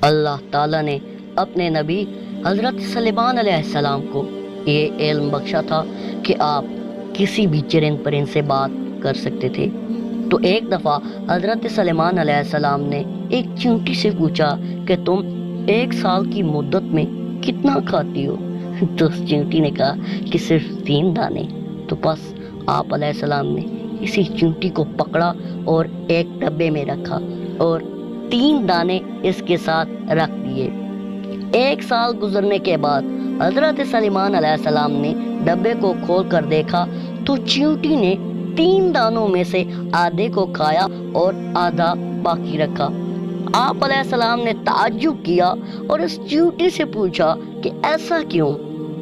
اللہ تعالیٰ نے اپنے نبی حضرت سلیمان علیہ السلام کو یہ علم بخشا تھا کہ آپ کسی بھی چرند پرند سے بات کر سکتے تھے۔ تو ایک دفعہ حضرت سلیمان علیہ السلام نے ایک چیونٹی سے پوچھا کہ تم 1 سال کی مدت میں کتنا کھاتی ہو؟ تو اس چیونٹی نے کہا کہ صرف 3 دانے۔ تو بس آپ علیہ السلام نے اسی چیونٹی کو پکڑا اور ایک ڈبے میں رکھا اور 3 دانے اس کے ساتھ رکھ دیے۔ 1 سال گزرنے کے بعد حضرت سلیمان علیہ السلام نے ڈبے کو کھول کر دیکھا تو چیونٹی نے 3 دانوں میں سے آدھے کو کھایا اور آدھا باقی رکھا۔ آپ علیہ السلام نے تعجب کیا اور اس چیونٹی سے پوچھا کہ ایسا کیوں؟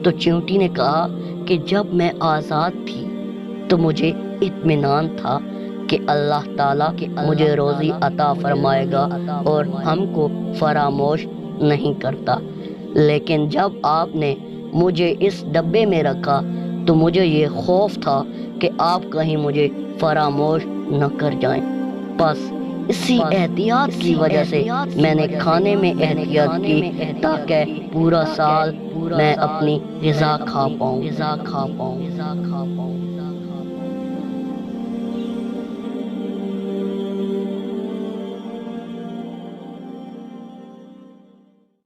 تو چیونٹی نے کہا کہ جب میں آزاد تھی تو مجھے اطمینان تھا کہ اللہ تعالیٰ مجھے روزی عطا فرمائے گا اور ہم کو فراموش نہیں کرتا، لیکن جب آپ نے مجھے اس ڈبے میں رکھا تو مجھے یہ خوف تھا کہ آپ کہیں مجھے فراموش نہ کر جائیں۔ بس اسی احتیاط کی وجہ سے میں نے کھانے میں احتیاط کی تاکہ پورا سال میں اپنی غذا کھا پاؤں۔